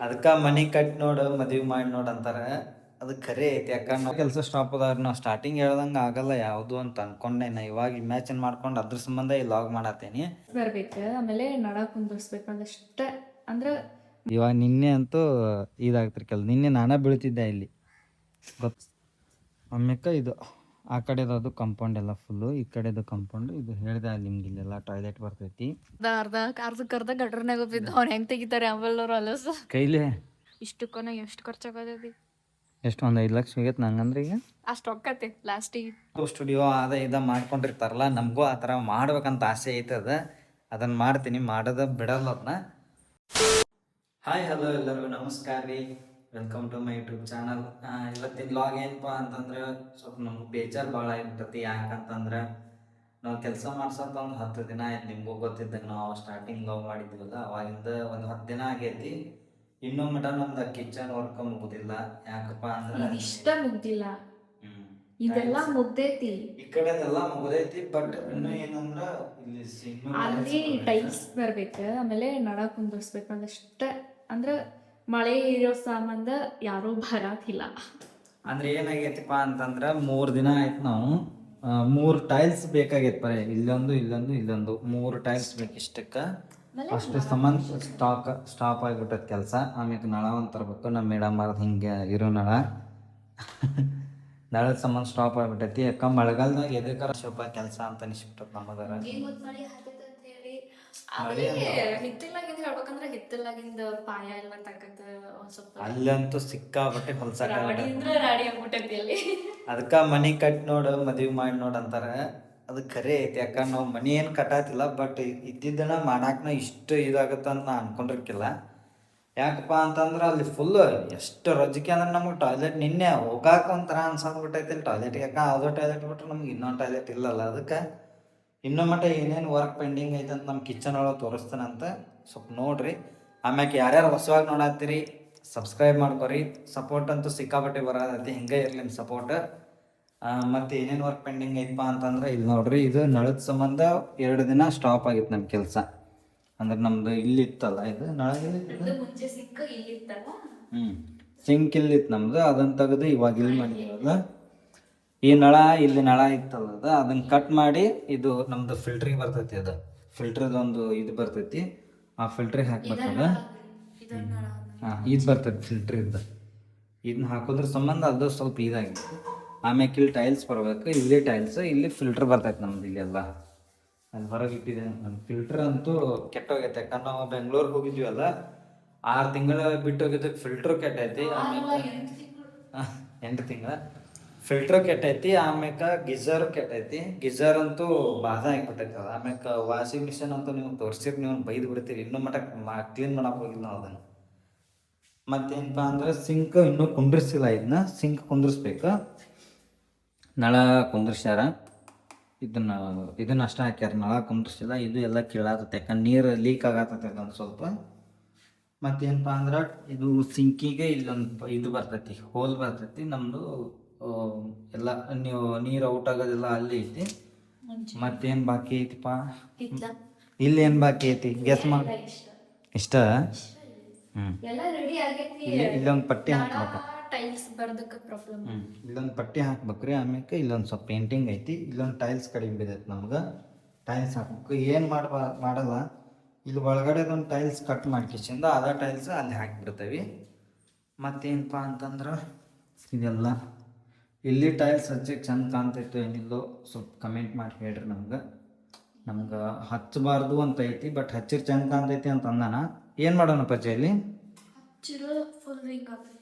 ಅದಕ್ಕೆ ಮನೆ ಕಟ್ಟಿ ನೋಡು ಮದುವೆ ಮಾಡಿ ನೋಡು ಅಂತಾರೆ. ಅದು ಖರೆ ಐತಿ. ಯಾಕಂದ್ರೆ ನಾವು ಕೆಲಸ ಸ್ಟಾಪ್ ಅದಾವ್ರಿ. ನಾವು ಸ್ಟಾರ್ಟಿಂಗ್ ಹೇಳ್ದಂಗೆ ಆಗಲ್ಲ ಯಾವುದು ಅಂತ ಅನ್ಕೊಂಡೆ. ನಾ ಇವಾಗ ಇಮ್ಯಾಜಿನ್ ಮಾಡ್ಕೊಂಡು ಅದ್ರ ಸಂಬಂಧ ಈ ಲಾಗ್ ಮಾಡತ್ತೀನಿ. ಬರ್ಬೇಕು ಆಮೇಲೆ ನಡ ಕುಂದಿರ್ಸ್ಬೇಕು ಅದಷ್ಟೇ. ಅಂದ್ರೆ ಇವಾಗ ನಿನ್ನೆ ಅಂತೂ ಇದಾಗ್ತಿರ್ಕಲ್ಲ. ನಿನ್ನೆ ನಾನೇ ಬೀಳ್ತಿದ್ದೆ ಇಲ್ಲಿ ಗೊತ್ತು. ಆಮ್ಯಾಕ ಇದು ಆ ಕಡೆದು ಕಾಂಪೌಂಡ್ ಎಲ್ಲ ಫುಲ್ಲು, ಈ ಕಡೆದು ಕಾಂಪೌಂಡ್ ಇದು ಹೇಳಿದೆ ನಿಮ್ಗೆ. ಇಲ್ಲೆಲ್ಲ ಟಾಯ್ಲೆಟ್ ಬರ್ತೈತಿ. ಅರ್ಧ ಗಟ್ರನಾಗ ಬಿದ್ದು ಅವ್ನು ಹೆಂಗೆ ತೆಗಿತಾರೆ ಆಮೇಲೆ ಅಲಸ ಕೈಲಿ ಇಷ್ಟಕ್ಕನ ಎಷ್ಟು ಖರ್ಚಾಗತೈತಿ? ಎಷ್ಟು ಒಂದು 5 ಲಕ್ಷ ಸಿಗತ್ತೆ ನಂಗಂದ್ರೆ. ಈಗ ಅಷ್ಟು ಹೊಕ್ಕತ್ತೆ ಲಾಸ್ಟಿಗೆ. ಸ್ಟುಡಿಯೋ ಅದ ಮಾಡ್ಕೊಂಡಿರ್ತಾರಲ್ಲ, ನಮಗೂ ಆ ಥರ ಮಾಡ್ಬೇಕಂತ ಆಸೆ ಐತದ. ಅದನ್ನು ಮಾಡ್ತೀನಿ, ಮಾಡೋದ ಬಿಡಲ್ಲ ಅದನ್ನ. ಹಾಯ್ ಹಲೋ ಎಲ್ಲರಿಗೂ ನಮಸ್ಕಾರ ರೀ. Welcome to my YouTube channel. ಇವತ್ತಿನ ಲಾಗ್ ಏನಪ್ಪ ಅಂತಂದ್ರೆ ಸ್ವಲ್ಪ ನಮ್ಗೆ ಬೇಜಾರು ಭಾಳ ಆಗಿರ್ತೈತಿ. ಯಾಕಂತಂದ್ರೆ ನಾವು ಕೆಲಸ ಮಾಡ್ಸೋದು ಒಂದು 10 ದಿನ ಆಯ್ತು. ನಿಮಗೂ ಗೊತ್ತಿದ್ದಂಗೆ ನಾವು ಸ್ಟಾರ್ಟಿಂಗ್ ಲಾಗ್ ಮಾಡಿದ್ವಲ್ಲ, ಅವಾಗಿಂದ ಒಂದು 10 ದಿನ ಆಗೈತಿ. ಇನ್ನೂ ಮಟ ನಮ್ದು ಕಿಚನ್ ವರ್ಕ್ ಮುಗುದಿಲ್ಲ. ಯಾಕಪ್ಪ ಅಂದ್ರೆ ಇಷ್ಟ ಮುಗ್ದಿಲ್ಲ, ಇದೆಲ್ಲ ಮುಗ್ದೈತಿ. ಈ ಕಡೆದೆಲ್ಲ ಮುಗ್ದೈತಿ. ಬಟ್ ಇನ್ನು ಏನಂದ್ರ ಅಲ್ಲಿ ಟೈಲ್ಸ್ ಬರ್ಬೇಕು ಆಮೇಲೆ ನಡ ಕುಂದಿರ್ಸ್ಬೇಕು ಅದಷ್ಟೇ. ಅಂದ್ರೆ ಮಳೆ ಇರೋ ಸಂಬಂಧ ಯಾರೂ ಬರಾತಿಲ್ಲ. ಅಂದ್ರೆ ಏನಾಗೈತಿಪ್ಪ ಅಂತಂದ್ರ 3 ದಿನ ಆಯ್ತು. ನಾವು 3 ಟೈಲ್ಸ್ ಬೇಕಾಗೈತಿ. ಬರೀ ಇಲ್ಲೊಂದು ಇಲ್ಲೊಂದು ಇಲ್ಲೊಂದು 3 ಟೈಲ್ಸ್ ಬೇಕು. ಇಷ್ಟಕ್ಕೆ ಅಷ್ಟು ಸಂಬಂಧ ಸ್ಟಾಪ್ ಆಗಿಬಿಟ್ಟೈತೆ ಕೆಲಸ. ಆಮೇಲೆ ನಳ ಒಂದು ತರಬೇಕು. ನಮ್ಮ ಮೇಡಮ್ ಅವ್ರದ್ದು ಹಿಂಗೆ ಇರೋ ನಳದ ಸಂಬಂಧ ಸ್ಟಾಪ್ ಆಗಿಬಿಟ್ಟೈತಿ. ಯಾಕ ಮಳೆಗಾಲದಾಗ ಎದಕ್ಕಾರ ಸ್ವಲ್ಪ ಕೆಲಸ ಅಂತ ಅನಿಸ್ಬಿಟ್ಟದ ನಮ್ಮದರ. ಹಿತ್ತಲಾಗಿಂದ ಹೇಳ್ಬೇಕಂದ್ರೆ ಹಿತ್ತಲಾಗಿಂದ ಪಾಯ ಎಲ್ಲ ತಗದ ಸ್ವಲ್ಪ ಅಲ್ಲಂತೂ ಸಿಕ್ಕಾಬಟ್ಟೆ ಹೊಲ್ಸಾಟ ರಾಡಿ ಆಗ್ಬಿಟ್ಟೈತಿ ಅಲ್ಲಿ. ಅದಕ್ಕೆ ಮನೆ ಕಟ್ಟಿ ನೋಡು ಮದುವೆ ಮಾಡಿ ನೋಡು ಅಂತಾರೆ. ಅದು ಖರೆ ಐತಿ. ಯಾಕಂದ್ರೆ ನಾವು ಮನೆ ಏನು ಕಟ್ಟಾತಿಲ್ಲ. ಬಟ್ ಇದ್ದಿದ್ದನ್ನ ಮಾಡಾಕ್ನ ಇಷ್ಟು ಇದಾಗುತ್ತೆ ಅಂತ ನಾ ಅನ್ಕೊಂಡಿರ್ಕಿಲ್ಲ. ಯಾಕಪ್ಪ ಅಂತಂದ್ರೆ ಅಲ್ಲಿ ಫುಲ್ ಎಷ್ಟು ರಜ್ಜಿಕೆ ಅಂದ್ರೆ ನಮಗೆ ಟಾಯ್ಲೆಟ್ ನಿನ್ನೆ ಹೋಗಾಕ ಒಂಥರ ಅನ್ಸಂದ್ಬಿಟ್ಟೈತಿ ಟಾಯ್ಲೆಟ್. ಯಾಕೆ ಯಾವುದೋ ಟಾಯ್ಲೆಟ್ ಬಿಟ್ರೆ ನಮ್ಗೆ ಇನ್ನೊಂದು ಟಾಯ್ಲೆಟ್ ಇಲ್ಲಲ್ಲ. ಅದಕ್ಕೆ ಇನ್ನೂ ಮಟ್ಟ ಏನೇನು ವರ್ಕ್ ಪೆಂಡಿಂಗ್ ಐತೆ ಅಂತ ನಮ್ಮ ಕಿಚನ್ ಒಳಗೆ ತೋರಿಸ್ತಾನಂತ. ಸ್ವಲ್ಪ ನೋಡಿರಿ. ಆಮ್ಯಾಕೆ ಯಾರ್ಯಾರು ಹೊಸವಾಗಿ ನೋಡತ್ತೀರಿ ಸಬ್ಸ್ಕ್ರೈಬ್ ಮಾಡ್ಕೊರಿ. ಸಪೋರ್ಟ್ ಅಂತೂ ಸಿಕ್ಕಾಪಟ್ಟೆ ಬರೋದೈತಿ. ಹಿಂಗೆ ಇರಲಿ ನಿಮ್ಮ ಸಪೋರ್ಟ್. ಮತ್ತು ಏನೇನು ವರ್ಕ್ ಪೆಂಡಿಂಗ್ ಐತಪ್ಪ ಅಂತಂದ್ರೆ ಇಲ್ಲಿ ನೋಡ್ರಿ. ಇದು ನಳದ ಸಂಬಂಧ 2 ದಿನ ಸ್ಟಾಪ್ ಆಗಿತ್ತು ನಮ್ಮ ಕೆಲಸ. ಅಂದ್ರೆ ನಮ್ದು ಇಲ್ಲಿ ಇತ್ತಲ್ಲ, ಇದು ನಳ ಸಿಂಕ್ ಇಲ್ಲಿತ್ತು ನಮ್ದು. ಅದನ್ನು ತೆಗೆದು ಇವಾಗ ಇಲ್ಲಿ ಮಾಡಿದ್ರಲ್ಲ. ಈ ನಳ ಇಲ್ಲಿ ನಳ ಇತ್ತಲ್ಲ, ಅದನ್ನು ಕಟ್ ಮಾಡಿ ಇದು ನಮ್ದು ಫಿಲ್ಟ್ರಿಗೆ ಬರ್ತೈತಿ. ಅದು ಫಿಲ್ಟ್ರದೊಂದು ಇದು ಬರ್ತೈತಿ. ಆ ಫಿಲ್ಟ್ರಿಗೆ ಹಾಕ್ಬೇಕಲ್ಲ. ಇದು ಬರ್ತೈತಿ ಫಿಲ್ಟ್ರಿಂದ. ಇದನ್ನ ಹಾಕೋದ್ರ ಸಂಬಂಧ ಅದು ಸ್ವಲ್ಪ ಇದಾಗಿತ್ತು. ಆಮ್ಯಾಕೆ ಇಲ್ಲಿ ಟೈಲ್ಸ್ ಬರ್ಬೇಕು. ಇಲ್ಲಿ ಟೈಲ್ಸ್, ಇಲ್ಲಿ ಫಿಲ್ಟ್ರ್ ಬರ್ತೈತೆ ನಮ್ದು. ಇಲ್ಲೆಲ್ಲ ಅಲ್ಲಿ ಹೊರಗೆ ಇಟ್ಟಿದೆ. ನಮ್ಮ ಫಿಲ್ಟ್ರ್ ಅಂತೂ ಕೆಟ್ಟೋಗೈತೆ. ಯಾಕಂದ್ರೆ ನಾವು ಬೆಂಗ್ಳೂರಿಗೆ ಹೋಗಿದ್ವಲ್ಲ, 6 ತಿಂಗಳ ಬಿಟ್ಟು ಹೋಗಿದ್ದಕ್ಕೆ ಫಿಲ್ಟ್ರು ಕೆಟ್ಟೈತಿ. ಆಮ್ಯಾಕೆ 8 ತಿಂಗಳ ಫಿಲ್ಟ್ರು ಕೆಟ್ಟೈತಿ. ಆಮ್ಯಾಕೆ ಗಿಝರು ಕೆಟ್ಟೈತಿ. ಗಿಝರ್ ಅಂತೂ ಬಾಧ ಆಗಿಬಿಟ್ಟೈತಿ. ಅದು ಆಮ್ಯಾಕೆ ವಾಷಿಂಗ್ ಮಿಷಿನ್ ಅಂತೂ ನೀವು ತೋರಿಸಿರಿ, ನೀವು ಬೈದು ಬಿಡ್ತೀರಿ. ಇನ್ನೂ ಮಟ್ಟ ಕ್ಲೀನ್ ಮಾಡಕ್ಕೆ ಹೋಗಿಲ್ಲ ನಾವು ಅದನ್ನು. ಮತ್ತೇನಪ್ಪ ಅಂದ್ರೆ ಸಿಂಕ್ ಇನ್ನೂ ಕುಂದ್ರಿಸಿಲ್ಲ. ಇದನ್ನ ಸಿಂಕ್ ಕುಂದ್ರಿಸ್ಬೇಕು. ನಳ ಕುಂದ್ರಿಸ್ಯಾರ. ಇದನ್ನ ಅಷ್ಟೇ ಹಾಕ್ಯಾರ. ನಳ ಕುಂದ್ರಿಸಿಲ್ಲ. ಇದು ಎಲ್ಲ ಕೀಳಾತೈತೆ. ಯಾಕಂದ್ರೆ ನೀರು ಲೀಕ್ ಆಗತ್ತೈತೆ ಒಂದು ಸ್ವಲ್ಪ. ಮತ್ತೇನಪ್ಪ ಅಂದ್ರೆ ಇದು ಸಿಂಕಿಗೆ ಇಲ್ಲೊಂದು ಇದು ಬರ್ತೈತಿ, ಹೋಲ್ ಬರ್ತೈತಿ. ನಮ್ಮದು ಎಲ್ಲ ನೀರು ಔಟ್ ಆಗೋದೆಲ್ಲ ಅಲ್ಲಿ ಐತಿ. ಮತ್ತೇನು ಬಾಕಿ ಐತಿಪ್ಪ ಇಲ್ಲಿ? ಏನು ಬಾಕಿ ಐತಿ ಗೆಸ್ ಮಾಡಿ. ಇಷ್ಟ ಇಲ್ಲೊಂದು ಪಟ್ಟಿ ಹಾಕ್ಬೇಕು. ಇಲ್ಲೊಂದು ಪಟ್ಟಿ ಹಾಕ್ಬೇಕ್ರಿ. ಆಮ್ಯಾಕೆ ಇಲ್ಲೊಂದು ಸ್ವಲ್ಪ ಪೇಂಟಿಂಗ್ ಐತಿ. ಇಲ್ಲೊಂದು ಟೈಲ್ಸ್ ಕಡಿಮೆ ಬಿದ್ದೈತಿ. ನಮ್ಗೆ ಟೈಲ್ಸ್ ಹಾಕ್ಬೇಕು. ಏನು ಮಾಡಲ್ಲ. ಇಲ್ಲಿ ಒಳಗಡೆದೊಂದು ಟೈಲ್ಸ್ ಕಟ್ ಮಾಡ್ಕಿಸಿಂದ ಅದೇ ಟೈಲ್ಸ್ ಅಲ್ಲಿ ಹಾಕಿಬಿಡ್ತೇವೆ. ಮತ್ತೇನಪ್ಪ ಅಂತಂದ್ರೆ ಇದೆಲ್ಲ ಇಲ್ಲಿ ಟೈಲ್ಸ್ ಹಚ್ಚಕ್ಕೆ ಚಂದ ಕಾಣ್ತೈತೆ ಏನಿಲ್ಲೋ ಸ್ವಲ್ಪ ಕಮೆಂಟ್ ಮಾಡಿ ಹೇಳ್ರಿ. ನಮ್ಗೆ ಹಚ್ಚಬಾರ್ದು ಅಂತ ಐತಿ. ಬಟ್ ಹಚ್ಚಿರ್ ಚಂದ ಕಾಣ್ತೈತಿ ಅಂತ ಅಂದಾನ. ಏನು ಮಾಡೋಣ ಪಚ್ಚಲ್ಲಿ?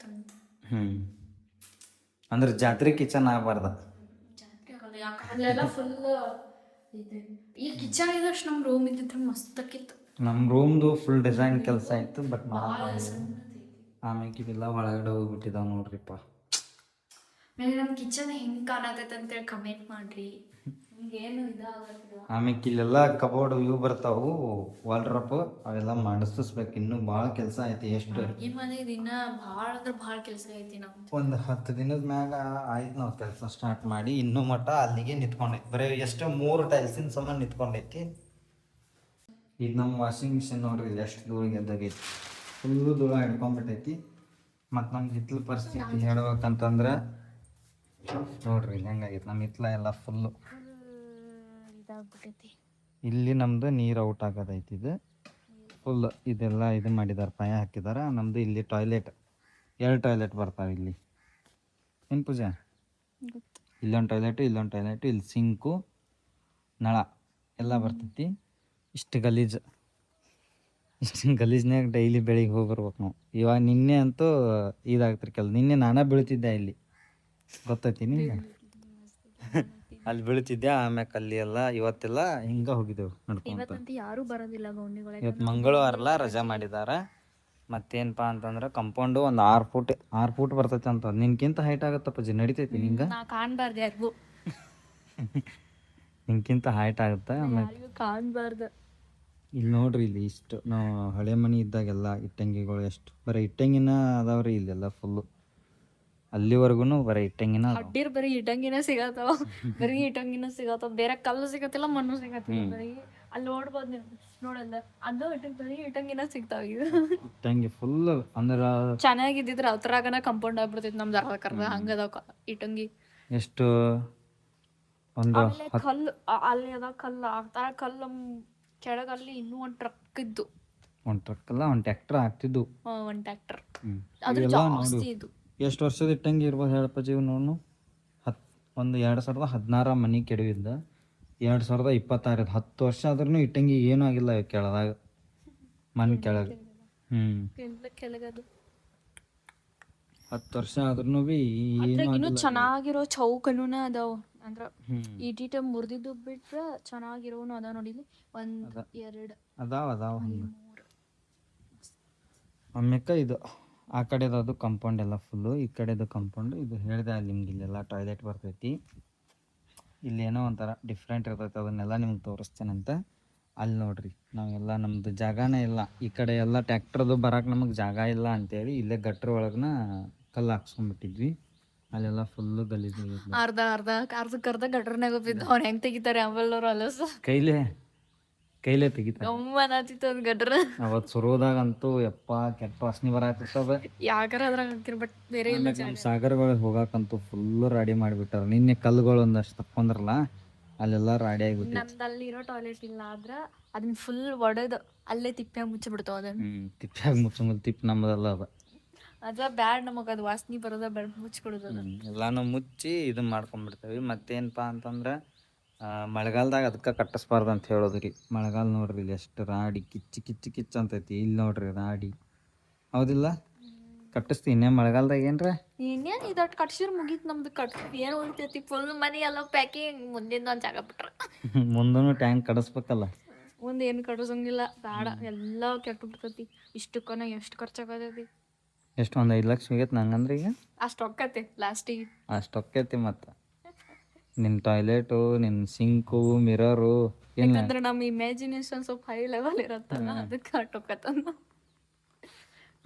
ಅಂದ್ರೆ ಜಾತ್ರೆ ಕಿಚನ್ ಆಗಬಾರ್ದ. ಈ ಕಿಚನ್ ಇದಷ್ಟು ನಮ್ಮ ರೂಮ್ ಇದ್ದಿದ್ರೆ ಮಸ್ತಕ್ಕಿತ್ತು. ನಮ್ಮ ರೂಮ್ದು ಫುಲ್ ಡಿಸೈನ್ ಕೆಲಸ ಇತ್ತು. ಬಟ್ ಆಮ್ಯಾಕೆ ಇದೆಲ್ಲ ಒಳಗಡೆ ಹೋಗ್ಬಿಟ್ಟಿದಾವೆ ನೋಡ್ರಿಪ್ಪ. ನಮ್ಮ ಕಿಚನ್ ಹೆಂಗೆ ಕಾಣತೈತೆ ಅಂತೇಳಿ ಕಮೆಂಟ್ ಮಾಡ್ರಿ. ಹಿಂಗೇನು ಇದಾಗಲ್ಲ. ಆಮ್ಯಾಕೆ ಇಲ್ಲೆಲ್ಲ ಕಬೋರ್ಡ್ ಇವು ಬರ್ತಾವು, ವಾಲ್ಡ್ರಾಪ್, ಅವೆಲ್ಲ ಮಾಡಿಸ್ಬೇಕು. ಇನ್ನೂ ಭಾಳ ಕೆಲಸ ಐತಿ. ಎಷ್ಟು ಈ ಮನೆ ದಿನ ಭಾಳ ಅಂದ್ರೆ ಭಾಳ ಕೆಲಸ ಐತಿ. ನಮ್ದು ಒಂದು 10 ದಿನದ ಮ್ಯಾಗ ಆಯ್ತು ನಾವು ಕೆಲಸ ಸ್ಟಾರ್ಟ್ ಮಾಡಿ. ಇನ್ನೂ ಮಟ್ಟ ಅಲ್ಲಿಗೆ ನಿಂತ್ಕೊಂಡೈತಿ. ಬರೀ ಎಷ್ಟು 3 ಟೈಲ್ಸಿನ ಸಂಬಂಧ ನಿಂತ್ಕೊಂಡೈತಿ. ಇದು ನಮ್ಮ ವಾಷಿಂಗ್ ಮಿಷಿನ್ ನೋಡ್ರಿ. ಇಲ್ಲಿ ಎಷ್ಟು ಧೂಳಿಗೆ ಎದ್ದಾಗೈತಿ. ಫುಲ್ಲು ಧೂಳ ಹಿಡ್ಕೊಂಡ್ಬಿಟ್ಟೈತಿ. ಮತ್ತು ನಮ್ಮ ಹಿತ್ಲ ಪರಿಸ್ಥಿತಿ ಹೇಳ್ಬೇಕಂತಂದ್ರೆ ನೋಡ್ರಿ ಇಲ್ಲಿ ಹೆಂಗಾಗೈತೆ ನಮ್ಮ ಹಿತ್ಲ ಎಲ್ಲ ಫುಲ್ಲು ಇದಾಗ್ಬಿಟ್ಟೈತಿ. ಇಲ್ಲಿ ನಮ್ದು ನೀರು ಔಟ್ ಆಗೋದೈತಿ. ಇದು ಫುಲ್ ಇದೆಲ್ಲ ಇದು ಮಾಡಿದಾರೆ, ಪಾಯ ಹಾಕಿದಾರೆ. ನಮ್ಮದು ಇಲ್ಲಿ ಟಾಯ್ಲೆಟ್ 2 ಟಾಯ್ಲೆಟ್ ಬರ್ತಾವೆ ಇಲ್ಲಿ. ಏನು ಪೂಜಾ, ಇಲ್ಲೊಂದು ಟಾಯ್ಲೆಟು ಇಲ್ಲೊಂದು ಟಾಯ್ಲೆಟು, ಇಲ್ಲಿ ಸಿಂಕು ನಳ ಎಲ್ಲ ಬರ್ತೈತಿ. ಇಷ್ಟು ಗಲೀಜ್ನಾಗ ಡೈಲಿ ಬೆಳಿಗ್ಗೆ ಹೋಗಿ ಬರ್ಬೇಕು ನಾವು. ಇವಾಗ ನಿನ್ನೆ ಅಂತೂ ಇದಾಗ್ತಿರಿ ನಿನ್ನೆ ನಾನೇ ಬೀಳ್ತಿದ್ದೆ ಇಲ್ಲಿ, ಗೊತ್ತೈತಿ ನಿಂಗೆ? ಅಲ್ಲಿ ಬೀಳ್ತಿದ್ದೆ. ಆಮ್ಯಾಕೆ ಅಲ್ಲಿ ಎಲ್ಲ ಇವತ್ತೆಲ್ಲ ಹಿಂಗೆ ಹೋಗಿದ್ದೆವು ನಡ್ಕೊಂತ. ಇವತ್ತಂತೂ ಯಾರೂ ಬರೋದಿಲ್ಲ ಗೌಂಡಿಗಳಿಗೆ. ಇವತ್ತು ಮಂಗಳವಾರಲ್ಲ ರಜಾ ಮಾಡಿದ್ದಾರೆ. ಮತ್ತೇನಪ್ಪ ಅಂತಂದ್ರೆ ಕಂಪೌಂಡು ಒಂದು 6 ಫೂಟ್ ಬರ್ತೈತೆ ಅಂತ. ನಿನ್ಕಿಂತ ಹೈಟ್ ಆಗುತ್ತಪ್ಪ ನಡಿತೈತಿ ನಿಂಗೆ? ನಾ ಕಾಣಬಾರ್ದು ಯಾರಿಗೂ, ನಿನ್ಕಿಂತ ಹೈಟ್ ಆಗುತ್ತೆ. ಆಮೇಲೆ ಕಾಣಬಾರ್ದು. ಇಲ್ಲಿ ನೋಡ್ರಿ, ಇಲ್ಲಿ ಇಷ್ಟು ನಾವು ಹಳೆ ಮನೆ ಇದ್ದಾಗೆಲ್ಲ ಇಟ್ಟಂಗಿಗಳು ಎಷ್ಟು ಬರೀ ಇಟ್ಟಂಗಿನ ಅದಾವ್ರಿ ಇಲ್ಲೆಲ್ಲ ಫುಲ್ಲು. ಅಲ್ಲಿವರೆಗೂ ಬರೀ ಇಟ್ಟಂಗಿನ ಅಡ್ಡಿರ್ ಬರೀ ಇಟ್ಟಂಗಿನ ಸಿಗತ್ತಾವ, ಬರೀ ಇಟ್ಟಂಗಿನ ಸಿಗತ್ತಾವ. ಬೇರೆ ಕಲ್ಲು ಸಿಗತ್ತಿಲ್ಲ, ಮಣ್ಣು ಸಿಗತ್ತಿಲ್ಲ. ಬರೀ ಅಲ್ಲಿ ನೋಡ್ಬೋದು ನೀವು, ನೋಡಲ್ಲ ಅದು ಬರೀ ಇಟ್ಟಂಗಿನ ಸಿಗ್ತಾವ. ಇಟ್ಟಂಗಿ ಫುಲ್ ಅಂದ್ರೆ ಚೆನ್ನಾಗಿದ್ದಿದ್ರೆ ಅದ್ರಾಗನ ಕಂಪೌಂಡ್ ಆಗ್ಬಿಡ್ತೈತಿ ನಮ್ದು ಅರ್ಧ ಕರ್ದ. ಹಂಗದಾವ ಇಟ್ಟಂಗಿ. ಎಷ್ಟು ಒಂದು ಕಲ್ಲು ಅಲ್ಲಿ ಅದ ಕಲ್ಲು ಆಗ್ತಾ ಕಲ್ಲು ಕೆಳಗಲ್ಲಿ ಇನ್ನೂ ಒಂದು ಟ್ರಕ್ ಇದ್ದು, ಒಂದು ಟ್ರಕ್ ಅಲ್ಲ ಒಂದು ಟ್ಯಾಕ್ಟರ್ ಆಗ್ತಿದ್ದು. ಒಂದು ಟ್ರ್ಯಾಕ್ಟರ್. ಅದು ಅದು ಜಾಸ್ತಿ ಇದು. ಎಷ್ಟು ವರ್ಷದ ಇಟ್ಟಂಗಿ ಇರ್ಬೋದು ಹೇಳಪ್ಪ ಜೀವ ನೋಡು. ಒಂದು 2016 ಮನೆ ಕೆಡವಿದ್ದ, 2026 10 ವರ್ಷ ಆದ್ರೂ ಇಟ್ಟಂಗಿ ಏನೂ ಆಗಿಲ್ಲ ಕೆಳದಾಗ, ಮನೆ ಕೆಳಗೆ. ಕೆಳಗದು 10 ವರ್ಷ ಆದ್ರೂ ಭೀ ಇನ್ನೂ ಚೆನ್ನಾಗಿರೋ ಚೌಕನೂ ಅದಾವ. ಅಂದ್ರ ಈಟೀಟ ಮುರಿದಿದ್ದು ಬಿಟ್ರೆ ಚೆನ್ನಾಗಿರೋನು ಅದಾವ ನೋಡಿದ್ವಿ. 1 2 ಅದಾವ ಆಮ್ಯಾಕ ಇದು ಆ ಕಡೆದು ಅದು ಕಂಪೌಂಡ್ ಎಲ್ಲ ಫುಲ್ಲು, ಈ ಕಡೆದು ಕಂಪೌಂಡ್. ಇದು ಹೇಳಿದೆ ಅಲ್ಲಿ ನಿಮ್ಗೆ ಇಲ್ಲೆಲ್ಲ ಟಾಯ್ಲೆಟ್ ಬರ್ತೈತಿ. ಇಲ್ಲೇನೋ ಒಂಥರ ಡಿಫ್ರೆಂಟ್ ಇರ್ತೈತೆ, ಅದನ್ನೆಲ್ಲ ನಿಮ್ಗೆ ತೋರಿಸ್ತೇನಂತ. ಅಲ್ಲಿ ನೋಡ್ರಿ, ನಾವೆಲ್ಲ ನಮ್ಮದು ಜಾಗನೇ ಇಲ್ಲ ಈ ಕಡೆ ಎಲ್ಲ. ಟ್ಯಾಕ್ಟ್ರದು ಬರಕ್ಕೆ ನಮಗೆ ಜಾಗ ಇಲ್ಲ ಅಂತೇಳಿ ಇಲ್ಲೇ ಗಟ್ರ ಒಳಗನ ಕಲ್ಲು ಹಾಕ್ಸ್ಕೊಂಡ್ಬಿಟ್ಟಿದ್ವಿ. ಅಲ್ಲೆಲ್ಲ ಫುಲ್ಲು ಗಲೀಜು. ಅರ್ಧ ಗಟ್ರನಾಗ ಬಿದ್ದು ಅವ್ರು ಹೆಂಗೆ ತೆಗಿತಾರೆ ಆಮೇಲೆ ಅಲಸ ಕೈಲೇ ತೆಗಿತಾರೆ. ಗಮ್ಮನಾತಿತ್ತು ಅದು ಗಟ್ರ. ಅವತ್ತು ಸುರೋದಾಗಂತೂ ಯಪ್ಪ ಕೆಟ್ಟ ವಾಸನೆ ಬರಾತಿರ್ತವೆ. ಯಾಕಾರ ಅದ್ರಾಗ ಹಾಕಿರ್ ಬಟ್ ಬೇರೆ ನಮ್ಮ ಸಾಗರಗಳಿಗೆ ಹೋಗಾಕಂತೂ ಫುಲ್ಲು ರಾಡಿ ಮಾಡಿಬಿಟ್ಟಾರ. ನಿನ್ನೆ ಕಲ್ಲುಗಳು ಒಂದಷ್ಟು ತಕ್ಕೊಂಡ್ರಲ್ಲ, ಅಲ್ಲೆಲ್ಲ ರಾಡಿ ಆಗಿಬಿಟ್ಟು. ನಮ್ದಲ್ಲಿ ಇರೋ ಟಾಯ್ಲೆಟ್ ಇಲ್ಲ ಆದ್ರೆ ಅದನ್ನ ಫುಲ್ ಒಡೆದು ಅಲ್ಲೇ ತಿಪ್ಪ್ಯಾಗ ಮುಚ್ಚಿಬಿಡ್ತಾವ. ಅದನ್ನ ತಿಪ್ಪ್ಯಾಗ ಮುಚ್ಚಂಗಿಲ್ಲ, ತಿಪ್ಪು ನಮ್ಮದಲ್ಲ ಅದ ಬ್ಯಾಡ್, ನಮಗೆ ಅದು ವಾಸನೆ ಬರೋದ ಬ್ಯಾಡ್, ಮುಚ್ಚಿಬಿಡೋದು. ಎಲ್ಲಾನು ಮುಚ್ಚಿ ಇದನ್ನ ಮಾಡ್ಕೊಂಡ್ಬಿಡ್ತೇವೆ. ಮತ್ತೇನಪ್ಪ ಅಂತಂದ್ರೆ ಮಳೆಗಾಲದಾಗ ಅದಕ್ಕೆ ಕಟ್ಟಿಸ್ಬಾರ್ದು ಅಂತ ಹೇಳೋದು ರೀ. ಮಳೆಗಾಲ ನೋಡ್ರಿ ಇಲ್ಲಿ ಎಷ್ಟು ರಾಡಿ ಕಿಚ್ಚು ಅಂತೈತಿ. ಇಲ್ಲಿ ನೋಡ್ರಿ ರಾಡಿ, ಹೌದಿಲ್ಲ? ಕಟ್ಟಿಸ್ತೀವಿ ಇನ್ನೇ ಮಳೆಗಾಲದಾಗ. ಏನ್ರ ಇನ್ನೇನು ಇದಟ್ಟು ಕಟ್ಸಿರ್ ಮುಗೀತು ನಮ್ದು. ಏನು ಉಳಿತೈತಿ? ಫುಲ್ ಮನೆ ಎಲ್ಲ ಪ್ಯಾಕಿಂಗ್. ಮುಂದಿನ ಒಂದು ಜಾಗ ಬಿಟ್ರ ಮುಂದೂ ಟ್ಯಾಂಕ್ ಕಡಿಸ್ಬೇಕಲ್ಲ. ಮುಂದೆ ಏನು ಕಟ್ಸಂಗಿಲ್ಲ, ಬೇಡ, ಎಲ್ಲ ಕೆಟ್ಟು ಬಿಡ್ತೈತಿ. ಇಷ್ಟಕ್ಕನ ಎಷ್ಟು ಖರ್ಚಾಗತೈತಿ? ಎಷ್ಟು ಒಂದು 5 ಲಕ್ಷ ಹೋಗೈತೆ ನಂಗಂದ್ರೆ ಈಗ. ಅಷ್ಟು ಹೊಕ್ಕೈತಿ ಲಾಸ್ಟಿಗೆ. ಅಷ್ಟು ಹೊಕ್ಕೈತಿ. ಮತ್ತು ನಿನ್ನ ಟಾಯ್ಲೆಟು, ನಿನ್ನ ಸಿಂಕು, ಮಿರರು, ಯಾಕಂದ್ರೆ ನಮ್ಮ ಇಮ್ಯಾಜಿನೇಷನ್ ಸ್ವಲ್ಪ ಹೈ ಲೆವೆಲ್ ಇರತ್ತಲ್ಲ, ಅದಕ್ಕೆ ಹೊಕ್ಕತ್ತಂದ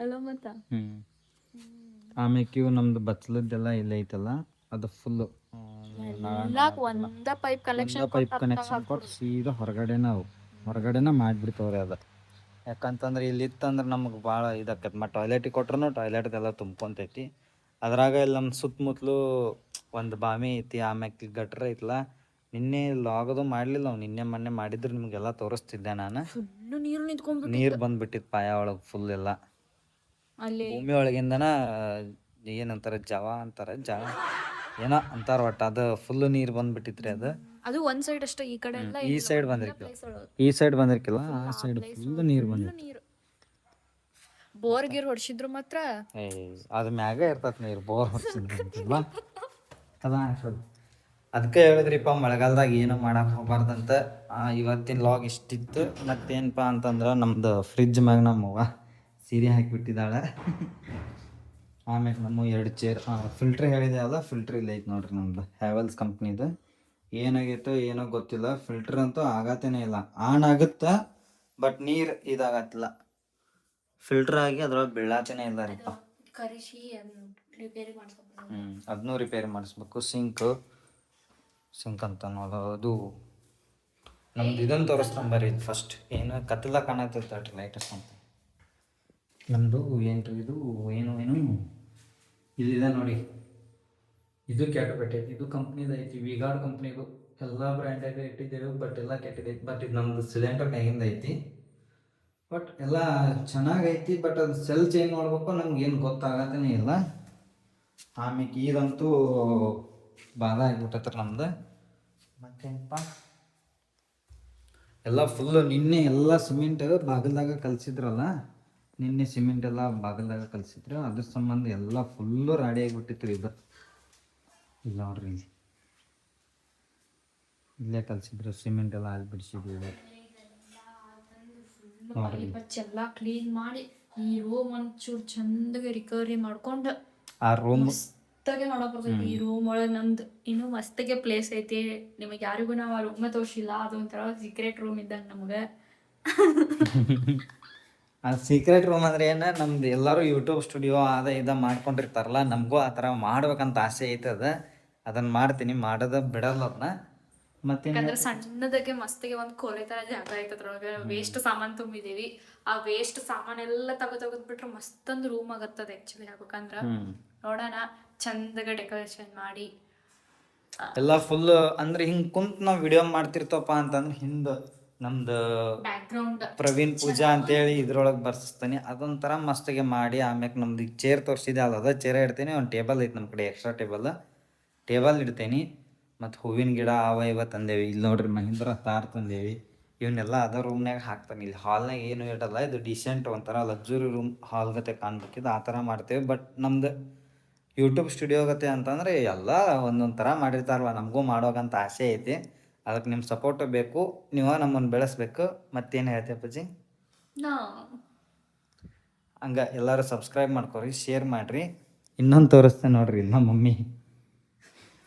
ಅಲ್ಲ. ಮತ್ತು ಆಮೇಲೆ ಇವು ನಮ್ದು ಬಚ್ಚಲದ್ದೆಲ್ಲ ಇಲ್ಲ ಐತಲ್ಲ, ಅದು ಫುಲ್ಲು ಒಂದ ಪೈಪ್ ಕನೆಕ್ಷನ್ ಕೊಟ್ಟು ಸೀದಾ ಹೊರಗಡೆನ ಮಾಡಿಬಿಡ್ತವ್ರಿ ಅದು. ಯಾಕಂತಂದ್ರೆ ಇಲ್ಲಿ ಇತ್ತಂದ್ರೆ ನಮಗೆ ಭಾಳ ಇದಾಕೈತಿ. ಮತ್ತು ಟಾಯ್ಲೆಟಿಗೆ ಕೊಟ್ರೂ ಟಾಯ್ಲೆಟ್ದೆಲ್ಲ ತುಂಬ್ಕೊಂತೈತಿ. ಅದ್ರಾಗ ಇಲ್ಲಿ ನಮ್ಮ ಸುತ್ತಮುತ್ತಲು ಒಂದು ಬಾವಿ ಐತಿ, ಆಮ್ಯಾಕೆ ಗಟ್ರ ಐತಲ್ಲ. ನಿನ್ನೆ ಲಾಗದು ಮಾಡಲಿಲ್ಲ ನಾವು, ನಿನ್ನೆ ಮೊನ್ನೆ ಮಾಡಿದ್ರೆ ನಿಮಗೆಲ್ಲ ತೋರಿಸ್ತಿದ್ದೆ ನಾನು. ನೀರು ಬಂದ್ಬಿಟ್ಟಿತ್ತು ಪಾಯ ಒಳಗೆ ಫುಲ್ ಎಲ್ಲ. ಭೂಮಿ ಒಳಗಿಂದನ ಏನಂತಾರೆ ಜವ ಏನೋ ಅಂತಾರ, ಒಟ್ಟು ಅದು ಫುಲ್ಲು ನೀರು ಬಂದ್ಬಿಟ್ಟಿತ್ರಿ. ಅದು ಒಂದ್ ಸೈಡ್ ಅಷ್ಟೇ, ಈ ಕಡೆ ಎಲ್ಲ ಈ ಸೈಡ್ ಬಂದಿರ್ಕಿಲ್ಲ, ಆ ಸೈಡ್ ಫುಲ್ ನೀರು ಬಂದಿತ್ತು. ಬೋರ್ ಗೀರ್ ಹೊಡ್ಸಿದ್ರು ಮಾತ್ರ ಅದು ಮ್ಯಾಗ ಇರ್ತತ್ ನೀರು. ಬೋರ್ ಹೊಡ್ಸಿದ್ರಲ್ಲ ಅದಕ್ಕೆ ಹೇಳಿದ್ರಿಪ್ಪ ಮಳೆಗಾಲದಾಗ ಏನು ಮಾಡಕ್ಕೆ ಹೋಗ್ಬಾರ್ದಂತ. ಇವತ್ತಿನ ಲಾಗ್ ಇಷ್ಟಿತ್ತು. ಮತ್ತೇನಪ್ಪ ಅಂತಂದ್ರೆ ನಮ್ದು ಫ್ರಿಜ್ ಮ್ಯಾಗ ನಮ್ಮವ್ವ ಸೀರೆ ಹಾಕಿಬಿಟ್ಟಿದ್ದಾಳೆ. ಆಮ್ಯಾಗ ನಮ್ಮ 2 ಚೇರ್, ಫಿಲ್ಟ್ರ್ ಹೇಳಿದೆ ಅಲ್ಲ, ಫಿಲ್ಟ್ರ್ ಇಲ್ಲ ಐತೆ ನೋಡ್ರಿ ನಮ್ದು ಹ್ಯಾವೆಲ್ಸ್ ಕಂಪ್ನಿದು. ಏನಾಗೈತೋ ಏನೋ ಗೊತ್ತಿಲ್ಲ, ಫಿಲ್ಟರ್ ಅಂತೂ ಆಗತ್ತೇನೆ ಇಲ್ಲ. ಆನ್ ಆಗುತ್ತಾ ಬಟ್ ನೀರು ಇದಾಗತ್ತಿಲ್ಲ. ಫಿಲ್ಟರ್ ಆಗಿ ಅದ್ರೊಳಗೆ ಬೀಳಾತೇನೆ ಇಲ್ಲ ರೀಪ. ಅದನ್ನೂ ರಿಪೇರಿ ಮಾಡಿಸ್ಬೇಕು. ಸಿಂಕ್ ಅಂತ ಅದು ನಮ್ದು ಇದನ್ನು ತೋರಿಸ್ಕೊಂಬರಿ. ಫಸ್ಟ್ ಏನು ಕತ್ತಲ ಕಾಣತ್ತೈತೆ ಲೈಟಸ್ ಅಂತ. ನಮ್ಮದು ಏನ್ರಿ ಇದು ಏನು ಇಲ್ಲಿದೆ ನೋಡಿ, ಇದು ಕೆಟ್ಟಬಿಟ್ಟೈತಿ. ಇದು ಕಂಪ್ನಿದು ಐತಿ, ವಿಗಾರ್ಡ್ ಕಂಪ್ನಿದು. ಎಲ್ಲ ಬ್ರ್ಯಾಂಡೆಡ್ ಇಟ್ಟಿದ್ದೇವೆ, ಬಟ್ ಎಲ್ಲ ಕೆಟ್ಟಿದೈತಿ. ಬಟ್ ಇದು ನಮ್ಮದು ಸಿಲಿಂಡರ್ ಮ್ಯಾಗಿಂದ ಐತಿ. ಬಟ್ ಎಲ್ಲ ಚೆನ್ನಾಗೈತಿ. ಬಟ್ ಅದು ಸೆಲ್ ಚೇಂಜ್ ಮಾಡ್ಬೇಕು, ನಮ್ಗೆ ಏನು ಗೊತ್ತಾಗತ್ತೇ ಇಲ್ಲ. ಆಮೇಲೆ ಇದಂತೂ ಬಾಧ ಆಗಿಬಿಟ್ಟತ್ರ ನಮ್ದು. ಮತ್ತೇನಪ್ಪ, ಎಲ್ಲ ಫುಲ್ಲು ನಿನ್ನೆ ಎಲ್ಲ ಸಿಮೆಂಟ್ ಬಾಗಿಲ್ದಾಗ ಕಲಿಸಿದ್ರಲ್ಲ, ನಿನ್ನೆ ಸಿಮೆಂಟ್ ಎಲ್ಲ ಬಾಗಿಲ್ದಾಗ ಕಲಿಸಿದ್ರು. ಅದ್ರ ಸಂಬಂಧ ಎಲ್ಲ ಫುಲ್ಲು ರಾಡಿ ಆಗಿಬಿಟ್ಟಿತ್ತು. ಇದು ಇಲ್ಲ ನೋಡ್ರಿ, ಇಲ್ಲೇ ಕಲಿಸಿದ್ರು, ಸಿಮೆಂಟ್ ಎಲ್ಲ ಅಲ್ಲಿ ಬಿಡಿಸಿದ್ವಿ. ಎಲ್ಲ ಕ್ಲೀನ್ ಮಾಡಿ ಈ ರೂಮ್ ಒಂಚೂರು ಚಂದಗೆ ರಿಕವರಿ ಮಾಡ್ಕೊಂಡು ಆ ರೂಮ್ ಮಸ್ತಾಗೆ ನೋಡಕ್ ಬರ್ತೈತಿ. ಈ ರೂಮ್ ಒಳಗೆ ನಮ್ದು ಇನ್ನೂ ಮಸ್ತಾಗೆ ಪ್ಲೇಸ್ ಐತಿ. ನಿಮಗೆ ಯಾರಿಗೂ ನಾವು ಆ ರೂಮ್ನ ತೋರಿಸಿಲ್ಲ, ಅದೊಂಥರ ಸೀಕ್ರೆಟ್ ರೂಮ್ ಇದ್ದಂಗೆ ನಮ್ಗೆ. ಆ ಸೀಕ್ರೆಟ್ ರೂಮ್ ಅಂದ್ರೆ ಏನು, ನಮ್ದು ಎಲ್ಲರೂ ಯೂಟ್ಯೂಬ್ ಸ್ಟುಡಿಯೋ ಅದ ಇದ ಮಾಡ್ಕೊಂಡಿರ್ತಾರಲ್ಲ, ನಮಗೂ ಆ ಥರ ಮಾಡ್ಬೇಕಂತ ಆಸೆ ಐತದ. ಅದನ್ನು ಮಾಡ್ತೀನಿ, ಮಾಡೋದ ಬಿಡಲ್ಲ ಅದನ್ನ. ಯಾಕಂದ್ರೆ ಸಣ್ಣದಕ್ಕೆ ಮಸ್ತಿಗೆ ಒಂದು ಕೋಲೆ ತರ ಜಾಗ ಐತೆ ಅದ್ರೊಳಗೆ. ವೇಸ್ಟ್ ಸಾಮಾನು ತುಂಬಿದೀವಿ. ಆ ವೇಸ್ಟ್ ಸಾಮಾನೆಲ್ಲ ತೆಗೆದ್ಬಿಟ್ರೆ ಮಸ್ತೊಂದು ರೂಮ್ ಆಗತ್ತದ ಆಕ್ಚುಲಿ. ಆಗ್ಬೇಕಂದ್ರ ನೋಡೋಣ, ಚಂದಗೆ ಡೆಕೋರೇಷನ್ ಮಾಡಿ ಎಲ್ಲ ಫುಲ್ ಅಂದ್ರೆ ಹಿಂಗ್ ಕುಂತ್ ನಾವು ವಿಡಿಯೋ ಮಾಡ್ತಿರ್ತಪ್ಪ ಅಂತಂದ್ರೆ ಹಿಂದ ನಮ್ದು ಬ್ಯಾಕ್ಗ್ರೌಂಡ್ ಪ್ರವೀಣ್ ಪೂಜಾ ಅಂತೇಳಿ ಇದ್ರೊಳಗೆ ಬರ್ಸ್ತಾನೆ. ಅದೊಂಥರ ಮಸ್ತಿಗೆ ಮಾಡಿ ಆಮ್ಯಾಗ ನಮ್ದು ಈಗ ಚೇರ್ ತೋರಿಸಿದೆ, ಅದ ಚೇರ ಇಡ್ತೀನಿ. ಒಂದು ಟೇಬಲ್ ಐತೆ ನಮ್ಮ ಕಡೆ, ಎಕ್ಸ್ಟ್ರಾ ಟೇಬಲ್ ಇಡ್ತೇನೆ. ಮತ್ತು ಹೂವಿನ ಗಿಡ ಅವ ಇವ ತಂದೇವಿ. ಇಲ್ಲಿ ನೋಡ್ರಿ, ಮಹೀಂದ್ರ ತಾರ್ ತಂದೇವಿ. ಇವನ್ನೆಲ್ಲ ಅದ ರೂಮ್ನಾಗ ಹಾಕ್ತಾನೆ. ಇಲ್ಲಿ ಹಾಲ್ನಾಗ ಏನು ಇಡಲ್ಲ. ಇದು ಡಿಸೆಂಟ್ ಒಂಥರ ಲಕ್ಸುರಿ ರೂಮ್, ಹಾಲ್ ಗತೆ ಕಾಣ್ಬೇಕಿದ್ದು ಆ ಥರ ಮಾಡ್ತೇವೆ. ಬಟ್ ನಮ್ದು ಯೂಟ್ಯೂಬ್ ಸ್ಟುಡಿಯೋ ಗತೆ ಅಂತಂದರೆ ಎಲ್ಲ ಒಂದೊಂದು ಥರ ಮಾಡಿರ್ತಾರಲ್ಲ, ನಮಗೂ ಮಾಡೋಗಂತ ಆಸೆ ಐತಿ. ಅದಕ್ಕೆ ನಿಮ್ಮ ಸಪೋರ್ಟು ಬೇಕು, ನೀವು ನಮ್ಮನ್ನು ಬೆಳೆಸ್ಬೇಕು. ಮತ್ತೇನು ಹೇಳ್ತೇವೆ ಪೂಜಿ? ಹಂಗೆ ಎಲ್ಲರೂ ಸಬ್ಸ್ಕ್ರೈಬ್ ಮಾಡ್ಕೊರಿ, ಶೇರ್ ಮಾಡಿರಿ. ಇನ್ನೊಂದು ತೋರಿಸ್ತೇನೆ ನೋಡ್ರಿ, ನಮ್ಮ ಮಮ್ಮಿ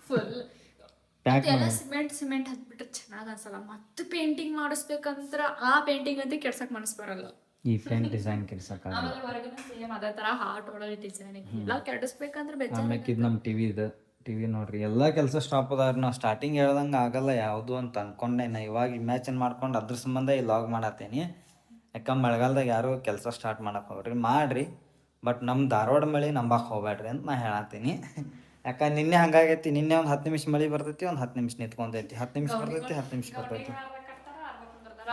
ಫುಲ್ ಪ್ಯಾಕ್ ಎಲ್ಲ ಸಿಮೆಂಟ್ ಹತ್ಬಿಟ್ರೆ ಚೆನ್ನಾಗಿ ಅನ್ಸಲ್ಲ. ಮತ್ತೆ ಪೇಂಟಿಂಗ್ ಮಾಡಿಸ್ಬೇಕಂದ್ರ ಆ ಪೇಂಟಿಂಗ್ ಅಂತ ಕೆಡ್ಸಕ್ ಮನಸ್ ಬರಲ್ಲ. ಈ ಫ್ರಂಟ್ ಡಿಸೈನ್ ಕೆಡ್ಸಕ್ಕೆ ಆಮೇಲೆ ಹೊರಗಿನ ಸೇಮ್ ಅದೇ ತರ ಹಾರ್ಟ್ ಒಳಗೆ ಡಿಸೈನ್ ಎಲ್ಲ ಕೆಡಿಸ್ಬೇಕಂದ್ರೆ ಆಮ್ಯಾಕೆ ಇದು ನಮ್ಮ ಟಿವಿ ನೋಡ್ರಿ, ಎಲ್ಲ ಕೆಲಸ ಸ್ಟಾಪ್ ಅದಾವ್ರಿ. ನಾವು ಸ್ಟಾರ್ಟಿಂಗ್ ಹೇಳ್ದಂಗೆ ಆಗಲ್ಲ ಯಾವುದು ಅಂತ ಅಂದ್ಕೊಂಡೆ. ನಾ ಇವಾಗ ಇಮ್ಯಾಜಿನ್ ಮಾಡ್ಕೊಂಡು ಅದ್ರ ಸಂಬಂಧ ಈ ಲಾಗ್ ಮಾಡತ್ತೀನಿ. ಯಾಕಂದ್ರೆ ಮಳೆಗಾಲದಾಗ ಯಾರು ಕೆಲಸ ಸ್ಟಾರ್ಟ್ ಮಾಡಕ್ಕೆ ಹೋಗ್ರಿ, ಮಾಡಿರಿ. ಬಟ್ ನಮ್ಮ ಧಾರವಾಡ ಮಳೆ ನಂಬಕ್ಕೆ ಹೋಗ್ಬೇಡ್ರಿ ಅಂತ ನಾ ಹೇಳತ್ತೀನಿ. ಯಾಕಂದ್ರೆ ನಿನ್ನೆ ಹಂಗಾಗೈತಿ. ನಿನ್ನೆ ಒಂದು 10 ನಿಮಿಷ ಮಳೆ ಬರ್ತೈತಿ, ಒಂದು 10 ನಿಮಿಷ ನಿಂತ್ಕೊಂತೈತಿ, 10 ನಿಮಿಷ ಬರ್ತೈತಿ, 10 ನಿಮಿಷ ಬರ್ತೈತಿ.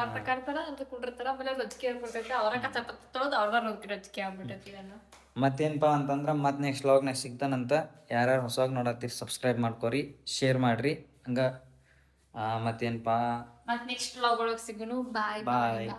ಅರ್ಧ ಕಾಡ್ತಾರ ಅರ್ಧ ಕುಂಡಿರ್ತಾರ. ಆಮೇಲೆ ರೊಚ್ಚಿಗೆ ಆಗ್ಬಿಡ್ತೈತಿ, ಅವರ ಕಚ್ಚಾ ತೊಳೆದು ಅವ್ರ ರೊಚ್ಚಿಗೆ ಆಗ್ಬಿಟ್ಟೈತಿ. ಮತ್ತೇನಪ್ಪ ಅಂತಂದ್ರೆ ಮತ್ತೆ ನೆಕ್ಸ್ಟ್ ವ್ಲಾಗ್ನಾಗ ಸಿಗ್ತಾನಂತ. ಯಾರ್ಯಾರು ಹೊಸವಾಗಿ ನೋಡತ್ತೀರಿ ಸಬ್ಸ್ಕ್ರೈಬ್ ಮಾಡ್ಕೊರಿ, ಶೇರ್ ಮಾಡಿರಿ. ಹಂಗೆ ಮತ್ತೇನಪ್ಪ, ಮತ್ತೆ ನೆಕ್ಸ್ಟ್ ವ್ಲಾಗ್ ಒಳಗೆ ಸಿಗೋನು. ಬಾಯ್.